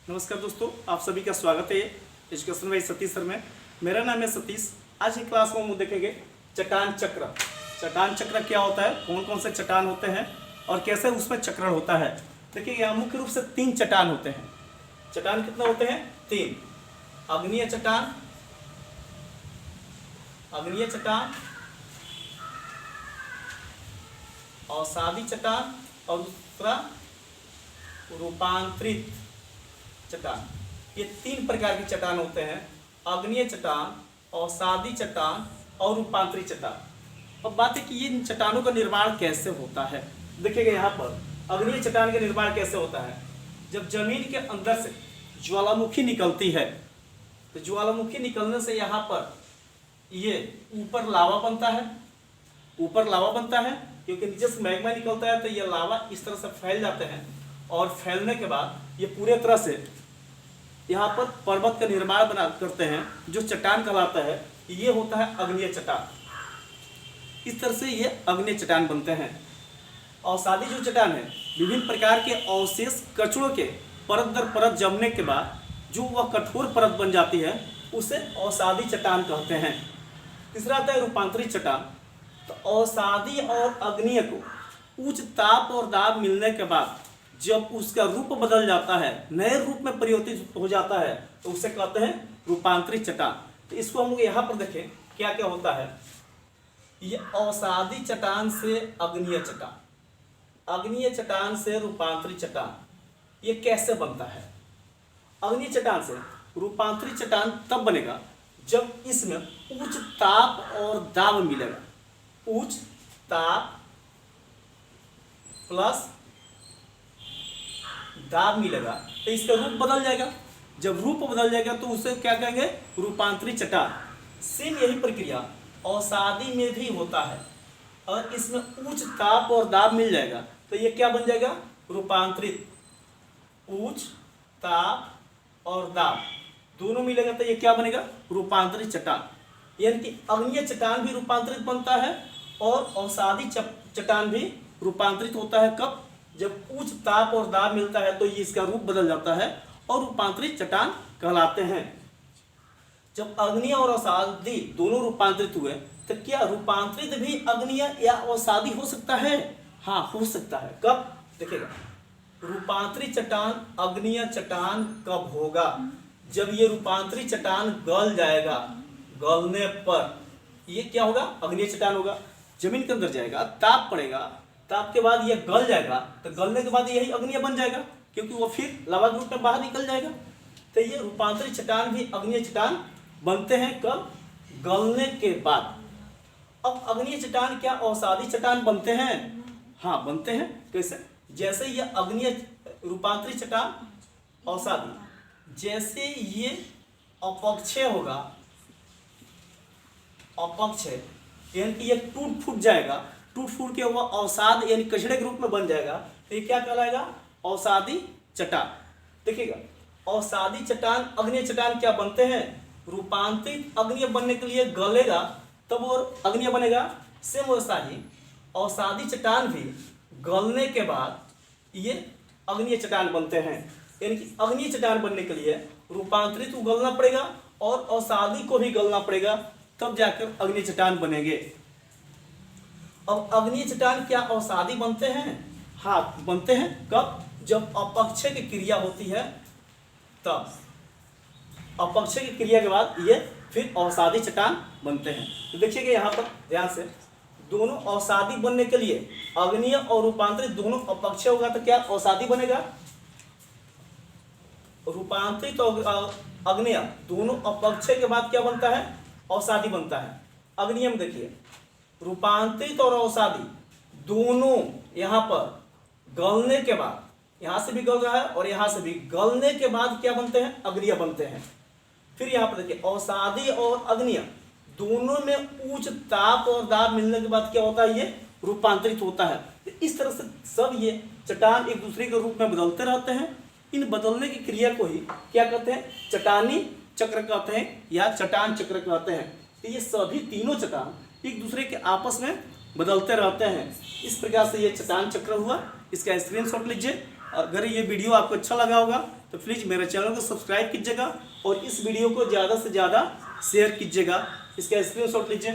नमस्कार दोस्तों, आप सभी का स्वागत है एजुकेशन बाय सतीश सर में। मेरा नाम है सतीश। आज की क्लास में हम देखेंगे चट्टान चक्र। चट्टान चक्र क्या होता है, कौन कौन से चट्टान होते हैं और कैसे उसमें चक्रण होता है। देखिए, यहाँ मुख्य रूप से 3 चट्टान होते हैं। चट्टान कितने होते हैं? 3। अग्नीय चट्टान, अग्नीय चट्टान, अवसादी चट्टान और दूसरा रूपांतरित चट्टान। ये 3 प्रकार की चट्टान होते हैं: अग्नीय चट्टान, अवसादी चट्टान और रूपांतरित चट्टान। अब बात है कि ये चट्टानों का निर्माण कैसे होता है। देखिएगा यहाँ पर अग्नीय चट्टान का निर्माण कैसे होता है। जब जमीन के अंदर से ज्वालामुखी निकलती है तो ज्वालामुखी निकलने से यहाँ पर ये ऊपर लावा बनता है, ऊपर लावा बनता है क्योंकि नीचे से मैग्मा निकलता है तो ये लावा इस तरह से फैल जाते हैं और फैलने के बाद ये पूरे तरह से यहाँ पर पर्वत का निर्माण बना करते हैं जो चट्टान कहलाता है। ये होता है अग्नीय चट्टान। इस तरह से ये अग्नीय चट्टान बनते हैं। अवसादी जो चट्टान है, विभिन्न प्रकार के अवशेष कचड़ों के परत दर परत जमने के बाद जो वह कठोर परत बन जाती है उसे अवसादी चट्टान कहते हैं। तीसरा आता है रूपांतरित चट्टान। तो अवसादी और अग्नीय को उच्च ताप और दाब मिलने के बाद जब उसका रूप बदल जाता है, नए रूप में परिवर्तित हो जाता है तो उसे कहते हैं रूपांतरित चट्टान। तो इसको हम लोग यहाँ पर देखें क्या क्या होता है। ये अवसादी चट्टान से अग्नीय चट्टान, अग्नीय चट्टान से रूपांतरित चट्टान, ये कैसे बनता है। अग्नीय चट्टान से रूपांतरित चट्टान तब बनेगा जब इसमें उच्च ताप और दाब मिलेगा। उच्च ताप प्लस दाब मिलेगा तो इसका रूप बदल जाएगा। जब रूप बदल जाएगा तो उसे क्या कहेंगे? रूपांतरित चट्टान। सेम यही प्रक्रिया अवसादी में भी होता है और इसमें उच्च ताप और दाब मिल जाएगा तो ये क्या बन जाएगा? रूपांतरित। उच्च ताप और दाब दोनों मिलेगा तो ये क्या बनेगा? रूपांतरित चट्टान। यानी कि अग्नीय चट्टान भी रूपांतरित बनता है और अवसादी चट्टान भी रूपांतरित होता है। कब? जब उच्च ताप और दाब मिलता है तो ये इसका रूप बदल जाता है और रूपांतरित चट्टान कहलाते हैं। जब अग्नीय और अवसादी दोनों रूपांतरित हुए तो क्या रूपांतरित भी अग्नीय या अवसादी हो सकता है? हाँ, हो सकता है। कब? देखिएगा, रूपांतरित चट्टान अग्नीय चट्टान कब होगा? जब ये रूपांतरित चट्टान गल जाएगा। गलने पर ये क्या होगा? अग्नीय चट्टान होगा। जमीन के अंदर जाएगा, ताप पड़ेगा, ताप के बाद ये गल जाएगा तो गलने के बाद यही अग्नीय बन जाएगा क्योंकि वो फिर लावा के रूप में बाहर निकल जाएगा। तो ये रूपांतरित चट्टान भी अग्नीय चट्टान बनते हैं। कब? गलने के बाद। अब अग्नीय चट्टान क्या अवसादी चट्टान बनते हैं? हाँ, बनते हैं। कैसे? जैसे ये अग्नीय रूपांतरित चट्टान अवसादी, जैसे ये अपक्षय होगा, अपक्षय यानी कि ये टूट फूट जाएगा, टूट फूट के वह अवसाद यानी कचड़े के रूप में बन जाएगा तो ये क्या कहलाएगा? अवसादी चट्टान। देखिएगा, अवसादी चट्टान अग्नीय चट्टान क्या बनते हैं? रूपांतरित अग्नीय बनने के लिए गलेगा तब वो अग्नीय बनेगा। सेम वैसा ही अवसादी चट्टान भी गलने के बाद ये अग्नीय चट्टान बनते हैं। यानी कि अग्नीय चट्टान बनने के लिए रूपांतरित को गलना पड़ेगा और अवसादी को भी गलना पड़ेगा तब जाकर अग्नीय चट्टान बनेंगे। अब अग्नीय चट्टान क्या अवसादी बनते हैं? हाँ, बनते हैं। कब? जब अपक्षय की क्रिया होती है तब। अपक्षय की क्रिया के बाद ये फिर अवसादी चट्टान बनते हैं। तो देखिएगा यहाँ पर ध्यान से, दोनों अवसादी बनने के लिए अग्नीय और रूपांतरित दोनों अपक्षय होगा तो क्या अवसादी बनेगा? रूपांतरित और अग्नीय दोनों अपक्षय के बाद क्या बनता है? अवसादी बनता है। अग्नीय में देखिए, रूपांतरित और अवसादी दोनों यहाँ पर गलने के बाद, यहाँ से भी गल रहा है और यहाँ से भी गलने के बाद क्या बनते हैं? अग्नीय बनते हैं। फिर यहाँ पर देखिए, अवसादी और अग्नीय दोनों में उच्च ताप और दाब मिलने के बाद क्या होता है? ये रूपांतरित होता है। तो इस तरह से सब ये चट्टान एक दूसरे के रूप में बदलते रहते हैं। इन बदलने की क्रिया को ही क्या कहते हैं? चट्टानी चक्र कहते हैं या चट्टान चक्र कहते हैं। तो ये सभी तीनों चट्टान एक दूसरे के आपस में बदलते रहते हैं। इस प्रकार से ये चट्टान चक्र हुआ। इसका स्क्रीनशॉट लीजिए अगर ये वीडियो आपको अच्छा लगा होगा तो प्लीज़ मेरे चैनल को सब्सक्राइब कीजिएगा और इस वीडियो को ज़्यादा से ज़्यादा शेयर कीजिएगा। इसका स्क्रीनशॉट लीजिए।